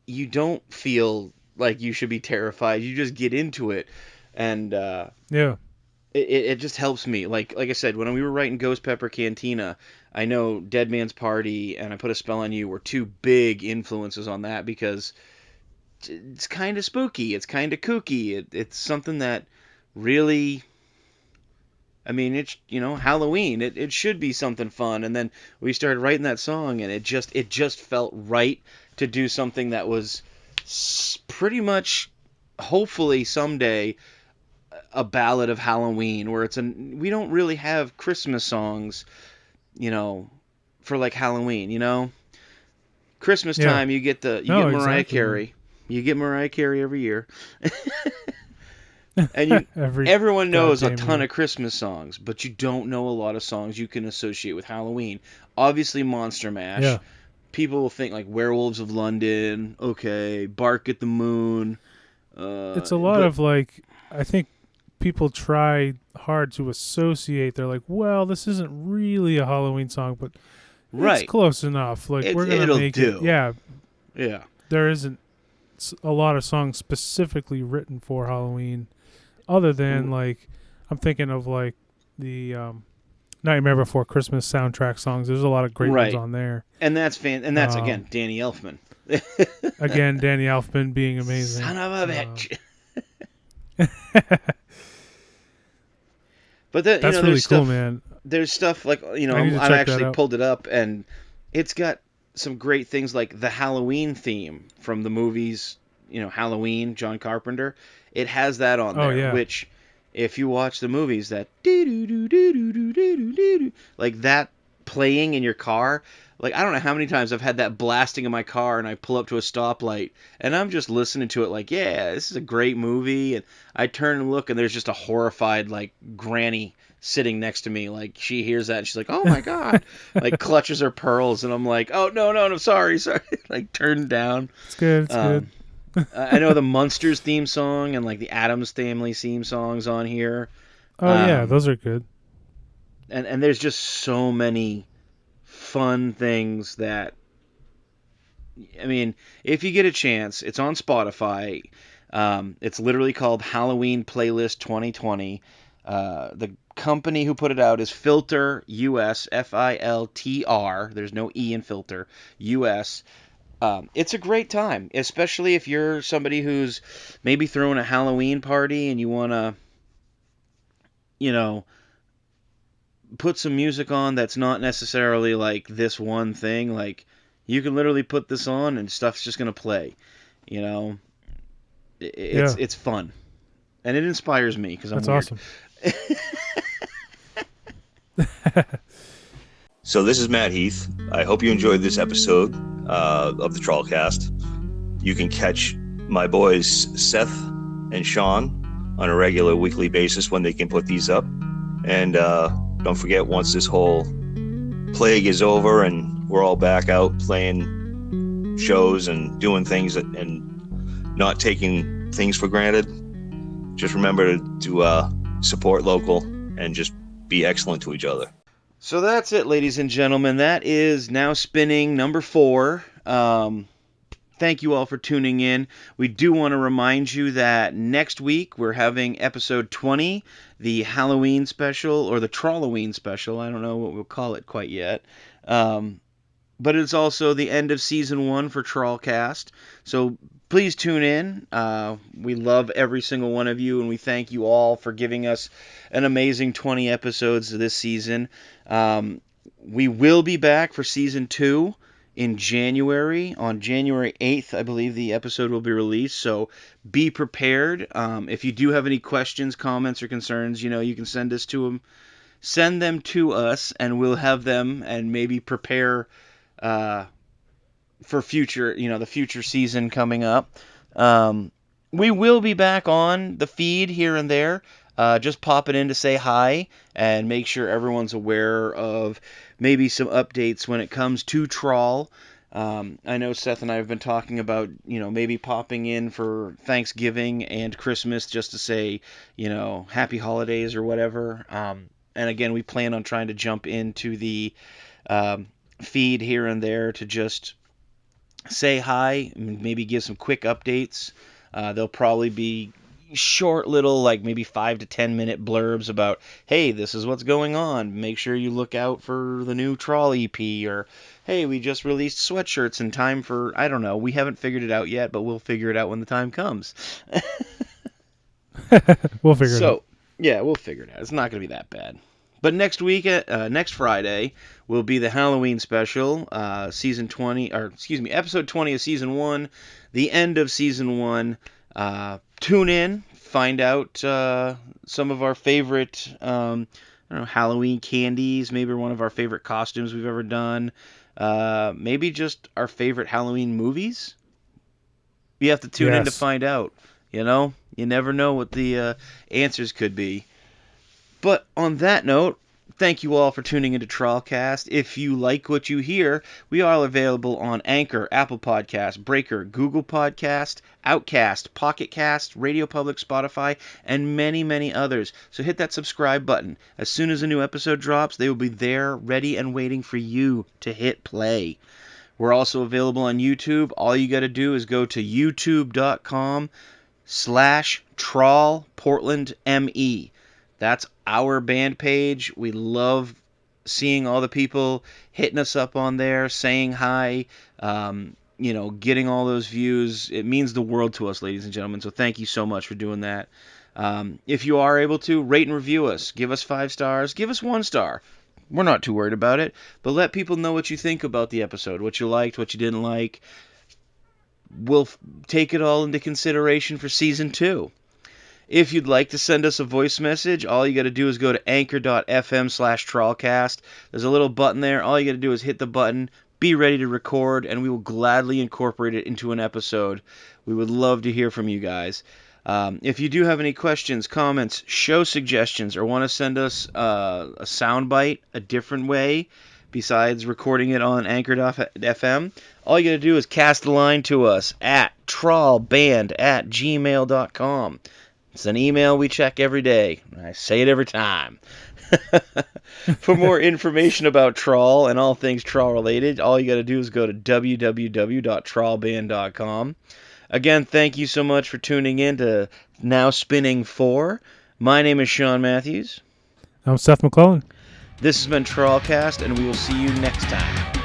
you don't feel like you should be terrified. You just get into it, and Yeah. it just helps me. Like I said, when we were writing Ghost Pepper Cantina, I know Dead Man's Party and I Put a Spell on You were two big influences on that because it's kind of spooky. It's kind of kooky. It's something that really, I mean, it's, Halloween. It should be something fun. And then we started writing that song, and it just felt right to do something that was pretty much, hopefully someday, a ballad of Halloween, where we don't really have Christmas songs, for like Halloween, Christmas time you get Mariah exactly. Carey. You get Mariah Carey every year. And everyone knows a ton of Christmas songs, but you don't know a lot of songs you can associate with Halloween. Obviously Monster Mash. Yeah. People will think like Werewolves of London, okay, Bark at the Moon. It's a lot of like, I think people try hard to associate. They're like, well, this isn't really a Halloween song, but right. It's close enough. Like we're gonna make it. Yeah. Yeah. There isn't a lot of songs specifically written for Halloween, other than like I'm thinking of like the Nightmare Before Christmas soundtrack songs. There's a lot of great ones on there. And that's again Danny Elfman. Again, Danny Elfman being amazing. Son of a bitch. But that's really cool, man. There's stuff like I've actually pulled it up, and it's got some great things like the Halloween theme from the movies. Halloween, John Carpenter. It has that on there, which if you watch the movies, that like that playing in your car. Like, I don't know how many times I've had that blasting in my car, and I pull up to a stoplight, and I'm just listening to it like, yeah, this is a great movie. And I turn and look, and there's just a horrified, like, granny sitting next to me. Like, she hears that, and she's like, oh, my God. Like, clutches her pearls, and I'm like, oh, no, sorry. Like, turned down. It's good, it's good. I know the Munsters theme song and, like, the Addams Family theme songs on here. Oh, yeah, those are good. And there's just so many fun things that, I mean, if you get a chance, it's on Spotify. It's literally called Halloween Playlist 2020. The company who put it out is Filter US, FILTR. There's no E in Filter, US. It's a great time, especially if you're somebody who's maybe throwing a Halloween party and you want to, put some music on that's not necessarily like this one thing. Like, you can literally put this on and stuff's just going to play. It's fun. And it inspires me because I'm weird. That's awesome. So this is Matt Heath. I hope you enjoyed this episode of the TrawlCast. You can catch my boys Seth and Sean on a regular weekly basis when they can put these up. And don't forget, once this whole plague is over and we're all back out playing shows and doing things and not taking things for granted, just remember to support local and just be excellent to each other. So that's it, ladies and gentlemen. That is Now Spinning number 4. Thank you all for tuning in. We do want to remind you that next week we're having episode 20, the Halloween special, or the Trawloween special. I don't know what we'll call it quite yet. But it's also the end of season 1 for TrawlCast. So please tune in. We love every single one of you, and we thank you all for giving us an amazing 20 episodes this season. We will be back for season 2 in January. On January 8th, I believe the episode will be released, so be prepared. If you do have any questions, comments, or concerns, you can send them to us, and we'll have them and maybe prepare for future, the future season coming up. We will be back on the feed here and there. Just pop it in to say hi and make sure everyone's aware of maybe some updates when it comes to Trawl. I know Seth and I have been talking about, maybe popping in for Thanksgiving and Christmas just to say, happy holidays or whatever. And again, we plan on trying to jump into the feed here and there to just say hi and maybe give some quick updates. There'll probably be short little, like maybe 5 to 10 minute blurbs about, hey, this is what's going on. Make sure you look out for the new Trawl EP, or hey, we just released sweatshirts in time for, I don't know. We haven't figured it out yet, but we'll figure it out when the time comes. We'll figure it out. Yeah, we'll figure it out. It's not going to be that bad. But next week, next Friday, will be the Halloween special, episode 20 of season 1, the end of season 1. Tune in, find out some of our favorite Halloween candies, maybe one of our favorite costumes we've ever done, maybe just our favorite Halloween movies. You have to tune in to find out. You know, you never know what the answers could be. But on that note, thank you all for tuning into TrawlCast. If you like what you hear, we are available on Anchor, Apple Podcasts, Breaker, Google Podcast, Outcast, Pocket Cast, Radio Public, Spotify, and many, many others. So hit that subscribe button. As soon as a new episode drops, they will be there, ready and waiting for you to hit play. We're also available on YouTube. All you got to do is go to youtube.com/TrawlPortlandME. That's our band page. We love seeing all the people hitting us up on there, saying hi, getting all those views. It means the world to us, ladies and gentlemen, so thank you so much for doing that. If you are able to, rate and review us. Give us 5 stars. Give us 1 star. We're not too worried about it, but let people know what you think about the episode, what you liked, what you didn't like. We'll take it all into consideration for season 2. If you'd like to send us a voice message, all you got to do is go to anchor.fm/TrawlCast. There's a little button there. All you got to do is hit the button, be ready to record, and we will gladly incorporate it into an episode. We would love to hear from you guys. If you do have any questions, comments, show suggestions, or want to send us a soundbite a different way besides recording it on Anchor.fm, all you got to do is cast a line to us at trawlband@gmail.com. It's an email we check every day. I say it every time. For more information about Trawl and all things Trawl related, all you got to do is go to www.trawlband.com. Again, thank you so much for tuning in to Now Spinning 4. My name is Sean Matthews. I'm Seth McClellan. This has been TrawlCast, and we will see you next time.